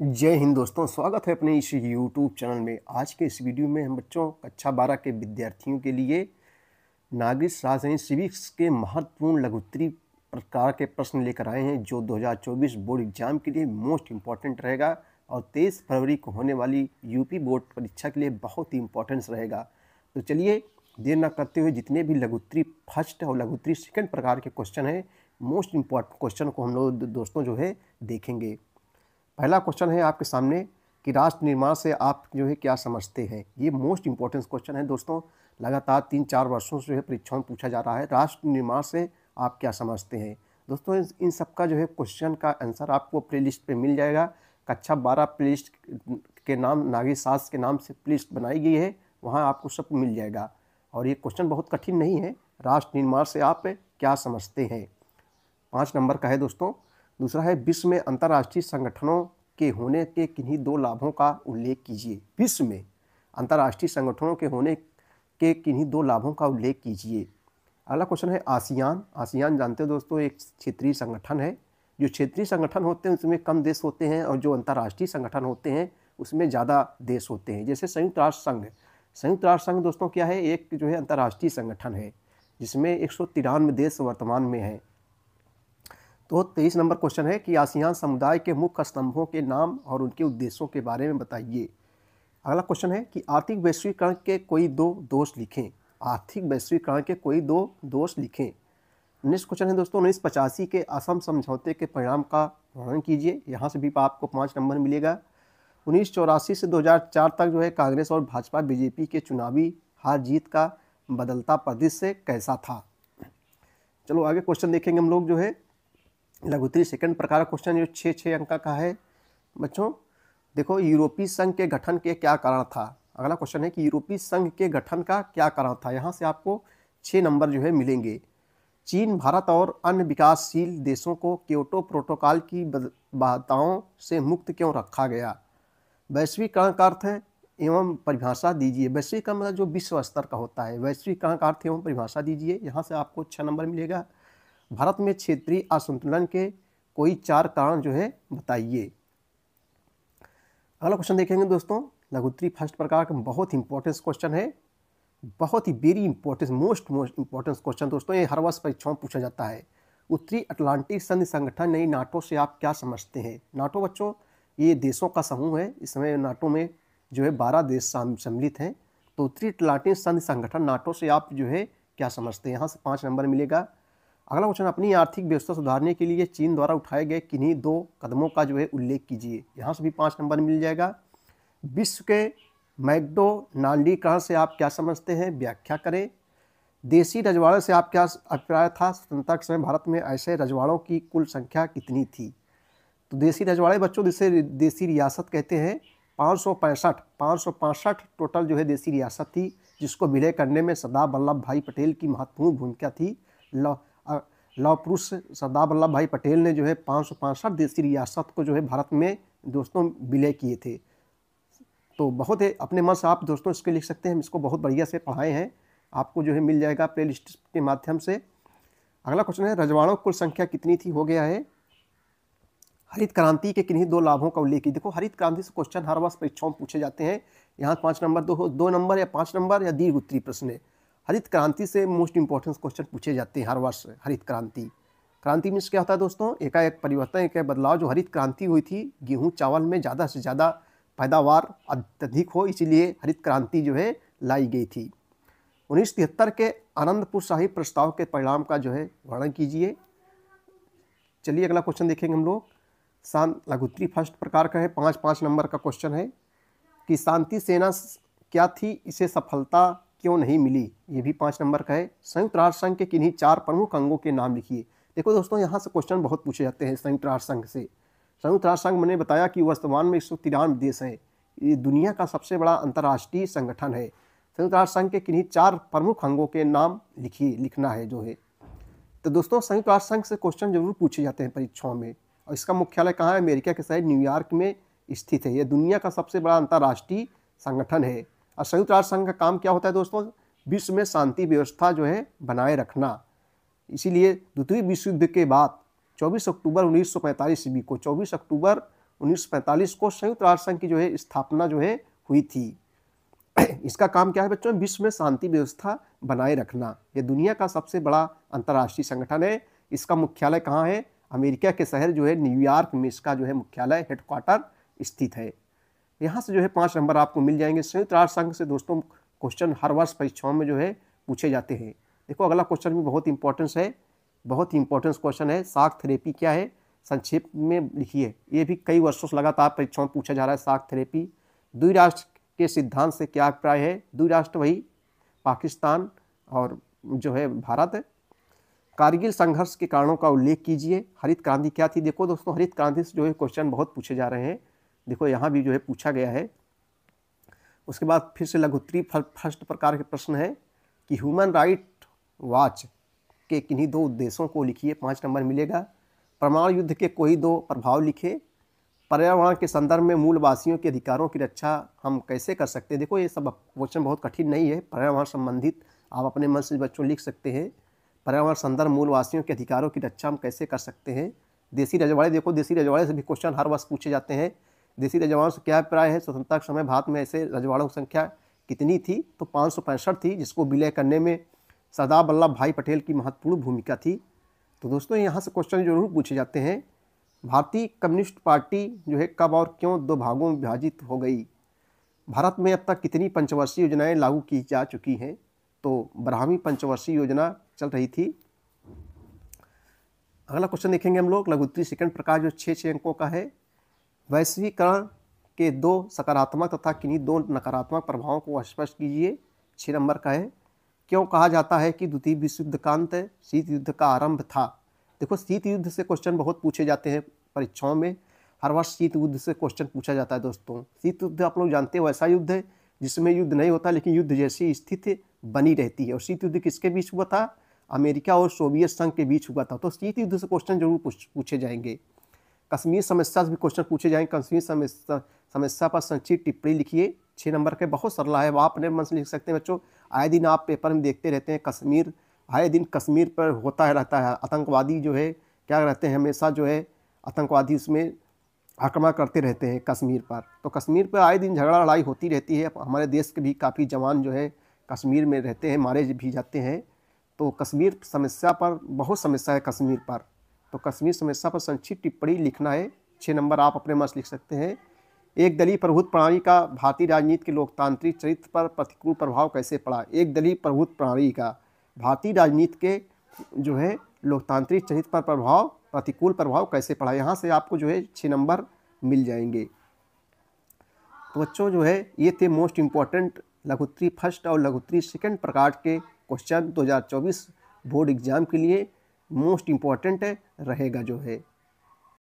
जय हिंद दोस्तों, स्वागत है अपने इस YouTube चैनल में। आज के इस वीडियो में हम बच्चों कक्षा 12 के विद्यार्थियों के लिए नागरिक शास्त्र सिविक्स के महत्वपूर्ण लघुत्तरीय प्रकार के प्रश्न लेकर आए हैं, जो 2024 बोर्ड एग्जाम के लिए मोस्ट इम्पॉर्टेंट रहेगा और 23 फरवरी को होने वाली यूपी बोर्ड परीक्षा के लिए बहुत ही इम्पोर्टेंस रहेगा। तो चलिए देर न करते हुए जितने भी लघुत्तरीय फर्स्ट और लघुत्तरीय सेकंड प्रकार के क्वेश्चन हैं, मोस्ट इम्पॉर्टेंट क्वेश्चन को हम लोग दोस्तों जो है देखेंगे। पहला क्वेश्चन है आपके सामने कि राष्ट्र निर्माण से आप जो है क्या समझते हैं। ये मोस्ट इंपॉर्टेंट क्वेश्चन है दोस्तों, लगातार 3-4 वर्षों से जो है परीक्षाओं में पूछा जा रहा है। राष्ट्र निर्माण से आप क्या समझते हैं दोस्तों। इन सब का जो है क्वेश्चन का आंसर आपको प्लेलिस्ट पे मिल जाएगा। कक्षा 12 प्लेलिस्ट के नाम नागरिक शास्त्र के नाम से प्लेलिस्ट बनाई गई है, वहाँ आपको सब मिल जाएगा। और ये क्वेश्चन बहुत कठिन नहीं है। राष्ट्र निर्माण से आप क्या समझते हैं, 5 नंबर का है दोस्तों। दूसरा है विश्व में अंतर्राष्ट्रीय संगठनों के होने के किन्हीं 2 लाभों का उल्लेख कीजिए। विश्व में अंतर्राष्ट्रीय संगठनों के होने के किन्हीं 2 लाभों का उल्लेख कीजिए। अगला क्वेश्चन है आसियान। आसियान जानते हो दोस्तों, एक क्षेत्रीय संगठन है। जो क्षेत्रीय संगठन होते हैं उसमें कम देश होते हैं, और जो अंतर्राष्ट्रीय संगठन होते हैं उसमें ज़्यादा देश होते हैं। जैसे संयुक्त राष्ट्र संघ। संयुक्त राष्ट्र संघ दोस्तों क्या है, एक जो है अंतर्राष्ट्रीय संगठन है जिसमें 193 देश वर्तमान में हैं। तो 23 नंबर क्वेश्चन है कि आसियान समुदाय के मुख्य स्तंभों के नाम और उनके उद्देश्यों के बारे में बताइए। अगला क्वेश्चन है कि आर्थिक वैश्वीकरण के कोई 2 दोष लिखें। आर्थिक वैश्वीकरण के कोई 2 दोष लिखें। नेक्स्ट क्वेश्चन है दोस्तों 1985 के असम समझौते के परिणाम का वर्णन कीजिए। यहाँ से भी आपको 5 नंबर मिलेगा। 1984 से 2004 तक जो है कांग्रेस और भाजपा बीजेपी के चुनावी हार जीत का बदलता परिदृश्य कैसा था। चलो आगे क्वेश्चन देखेंगे हम लोग। जो है लघुत्तरीय सेकंड प्रकार का क्वेश्चन जो 6 अंक का है बच्चों। देखो, यूरोपीय संघ के गठन के क्या कारण था। अगला क्वेश्चन है कि यूरोपीय संघ के गठन का क्या कारण था। यहाँ से आपको 6 नंबर जो है मिलेंगे। चीन, भारत और अन्य विकासशील देशों को क्योटो प्रोटोकॉल की बाधाओं से मुक्त क्यों रखा गया। वैश्वीकरण का अर्थ है एवं परिभाषा दीजिए। वैश्वीकरण मतलब जो विश्व स्तर का होता है। वैश्वीकरण का अर्थ एवं परिभाषा दीजिए। यहाँ से आपको 6 नंबर मिलेगा। भारत में क्षेत्रीय असंतुलन के कोई 4 कारण जो है बताइए। अगला क्वेश्चन देखेंगे दोस्तों, लघुत्तरीय फर्स्ट प्रकार का बहुत इंपॉर्टेंट क्वेश्चन है, बहुत ही very important most important question दोस्तों। ये हर वर्ष परीक्षाओं में पूछा जाता है। उत्तरी अटलांटिक संधि संगठन यानी नाटो से आप क्या समझते हैं। नाटो बच्चों ये देशों का समूह है। इसमें नाटो में जो है 12 देश सम्मिलित हैं। तो उत्तरी अटलांटिक संधि संगठन नाटो से आप जो है क्या समझते हैं। यहाँ से 5 नंबर मिलेगा। अगला क्वेश्चन, अपनी आर्थिक व्यवस्था सुधारने के लिए चीन द्वारा उठाए गए किन्हीं 2 कदमों का जो है उल्लेख कीजिए। यहाँ से भी 5 नंबर मिल जाएगा। विश्व के मैकडोनाल्डीकरण से आप क्या समझते हैं, व्याख्या करें। देसी रजवाड़े से आप क्या अभिप्राय था। स्वतंत्रता के समय भारत में ऐसे रजवाड़ों की कुल संख्या कितनी थी। तो देसी रजवाड़े बच्चों जिसे देसी रियासत कहते हैं, 565 टोटल जो है देसी रियासत थी, जिसको विलय करने में सरदार वल्लभ भाई पटेल की महत्वपूर्ण भूमिका थी। लौह पुरुष सरदार वल्लभ भाई पटेल ने जो है 565 देशी रियासत को जो है भारत में दोस्तों विलय किए थे। तो बहुत है, अपने मन से आप दोस्तों इसके लिख सकते हैं। हम इसको बहुत बढ़िया से पढ़ाए हैं, आपको जो है मिल जाएगा प्लेलिस्ट के माध्यम से। अगला क्वेश्चन है रजवाड़ों की कुल संख्या कितनी थी, हो गया है। हरित क्रांति के किन्हीं 2 लाभों का उल्लेख। देखो, हरित क्रांति से क्वेश्चन हर वर्ष परीक्षाओं में पूछे जाते हैं। यहाँ 5 नंबर 2 नंबर या 5 नंबर या दीर्घ उत्तरीय प्रश्न है। हरित क्रांति से मोस्ट इंपॉर्टेंट क्वेश्चन पूछे जाते हैं हर वर्ष। हरित क्रांति, क्रांति मीन्स क्या होता है दोस्तों, एकाएक परिवर्तन, एक बदलाव। जो हरित क्रांति हुई थी, गेहूं चावल में ज़्यादा से ज़्यादा पैदावार अत्यधिक हो, इसीलिए हरित क्रांति जो है लाई गई थी। 1973 के आनंदपुर साहिब प्रस्ताव के परिणाम का जो है वर्णन कीजिए। चलिए अगला क्वेश्चन देखेंगे हम लोग। लघुत्तरीय फर्स्ट प्रकार का है, 5 नंबर का क्वेश्चन है कि शांति सेना क्या थी, इसे सफलता क्यों नहीं मिली। ये भी 5 नंबर का है। संयुक्त राष्ट्र संघ के किन्हीं 4 प्रमुख अंगों के नाम लिखिए। देखो दोस्तों, यहाँ से क्वेश्चन बहुत पूछे जाते हैं संयुक्त राष्ट्र संघ से। संयुक्त राष्ट्र संघ मैंने बताया कि वर्तमान में 193 देश हैं। ये दुनिया का सबसे बड़ा अंतर्राष्ट्रीय संगठन है। संयुक्त राष्ट्र संघ के किन्हीं 4 प्रमुख अंगों के नाम लिखिए, लिखना है जो है। तो दोस्तों संयुक्त राष्ट्र संघ से क्वेश्चन जरूर पूछे जाते हैं परीक्षाओं में। और इसका मुख्यालय कहाँ है, अमेरिका के शहर न्यूयॉर्क में स्थित है। यह दुनिया का सबसे बड़ा अंतर्राष्ट्रीय संगठन है। और संयुक्त राष्ट्र संघ का काम क्या होता है दोस्तों, विश्व में शांति व्यवस्था जो है बनाए रखना। इसीलिए द्वितीय विश्व युद्ध के बाद 24 अक्टूबर 1945 ईस्वी को 24 अक्टूबर 1945 को संयुक्त राष्ट्र संघ की जो है स्थापना जो है हुई थी। इसका काम क्या है बच्चों? विश्व में शांति व्यवस्था बनाए रखना। यह दुनिया का सबसे बड़ा अंतर्राष्ट्रीय संगठन है। इसका मुख्यालय कहाँ है? अमेरिका के शहर जो है न्यूयॉर्क में इसका जो है मुख्यालय हेडक्वार्टर स्थित है। यहाँ से जो है 5 नंबर आपको मिल जाएंगे। संयुक्त राष्ट्र संघ से दोस्तों क्वेश्चन हर वर्ष परीक्षाओं में जो है पूछे जाते हैं। देखो अगला क्वेश्चन भी बहुत इंपॉर्टेंस है, बहुत ही इंपॉर्टेंस क्वेश्चन है। शाक थेरेपी क्या है? संक्षेप में लिखिए। ये भी कई वर्षों से लगातार परीक्षाओं में पूछा जा रहा है। शाक थेरेपी। द्विराष्ट्र के सिद्धांत से क्या अभिप्राय है? द्विराष्ट्र वही पाकिस्तान और जो है भारत। कारगिल संघर्ष के कारणों का उल्लेख कीजिए। हरित क्रांति क्या थी? देखो दोस्तों हरित क्रांति से जो है क्वेश्चन बहुत पूछे जा रहे हैं। देखो यहाँ भी जो है पूछा गया है। उसके बाद फिर से लघुत्तरी फर्स्ट प्रकार के प्रश्न है कि ह्यूमन राइट वॉच के किन्हीं 2 उद्देश्यों को लिखिए, 5 नंबर मिलेगा। परमाणु युद्ध के कोई 2 प्रभाव लिखे। पर्यावरण के संदर्भ में मूलवासियों के अधिकारों की रक्षा हम कैसे कर सकते हैं? देखो ये सब क्वेश्चन बहुत कठिन नहीं है, पर्यावरण संबंधित आप अपने मन से बच्चों लिख सकते हैं। पर्यावरण संदर्भ मूलवासियों के अधिकारों की रक्षा हम कैसे कर सकते हैं? देसी रजवाड़े, देखो देसी रजवाड़े से भी क्वेश्चन हर वर्ष पूछे जाते हैं। देसी रजवाड़ों से क्या अभिप्राय है? स्वतंत्रता के समय भारत में ऐसे रजवाड़ों की संख्या कितनी थी? तो 565 थी, जिसको विलय करने में सरदार वल्लभ भाई पटेल की महत्वपूर्ण भूमिका थी। तो दोस्तों यहाँ से क्वेश्चन जरूर पूछे जाते हैं। भारतीय कम्युनिस्ट पार्टी जो है कब और क्यों 2 भागों में विभाजित हो गई? भारत में अब तक कितनी पंचवर्षीय योजनाएं लागू की जा चुकी हैं? तो 12वीं पंचवर्षीय योजना चल रही थी। अगला क्वेश्चन देखेंगे हम लोग। लघुत्तरी सेकंड प्रकार जो 6 अंकों का है। वैश्वीकरण के 2 सकारात्मक तथा किन्हीं 2 नकारात्मक प्रभावों को स्पष्ट कीजिए। 6 नंबर का है। क्यों कहा जाता है कि द्वितीय विश्व युद्ध का अंत शीत युद्ध का आरंभ था? देखो शीत युद्ध से क्वेश्चन बहुत पूछे जाते हैं परीक्षाओं में। हर वर्ष शीत युद्ध से क्वेश्चन पूछा जाता है दोस्तों। शीत युद्ध आप लोग जानते हो ऐसा युद्ध है जिसमें युद्ध नहीं होता लेकिन युद्ध जैसी स्थिति बनी रहती है। और शीत युद्ध किसके बीच हुआ था? अमेरिका और सोवियत संघ के बीच हुआ था। तो शीत युद्ध से क्वेश्चन जरूर पूछे जाएंगे। कश्मीर समस्या से भी क्वेश्चन पूछे जाएंगे। कश्मीर समस्या पर संक्षिप्त टिप्पणी लिखिए। 6 नंबर के बहुत सरल है, वो आप अपने मन से लिख सकते हैं बच्चों। आए दिन आप पेपर में देखते रहते हैं कश्मीर, आए दिन कश्मीर पर होता है रहता है। आतंकवादी जो है क्या रहते हैं, हमेशा जो है आतंकवादी उसमें आक्रमण करते रहते हैं कश्मीर पर। तो कश्मीर पर आए दिन झगड़ा लड़ाई होती रहती है। हमारे देश के भी काफ़ी जवान जो है कश्मीर में रहते हैं, मारे भी जाते हैं। तो कश्मीर समस्या पर बहुत समस्या है कश्मीर पर। तो कश्मीर समस्या पर संक्षिप्त टिप्पणी लिखना है। 6 नंबर आप अपने मन से लिख सकते हैं। एक दलीय प्रभुत्व प्रणाली का भारतीय राजनीति के लोकतांत्रिक चरित्र पर प्रतिकूल प्रभाव कैसे पड़ा? एक दलीय प्रभुत्व प्रणाली का भारतीय राजनीति के जो है लोकतांत्रिक चरित्र पर प्रभाव, प्रतिकूल प्रभाव कैसे पड़ा? यहाँ से आपको जो है 6 नंबर मिल जाएंगे। तो बच्चों जो है ये थे मोस्ट इम्पॉर्टेंट लघुत्तरी फर्स्ट और लघुत्तरी सेकंड प्रकार के क्वेश्चन 2024 बोर्ड एग्जाम के लिए मोस्ट इम्पॉर्टेंट रहेगा जो है।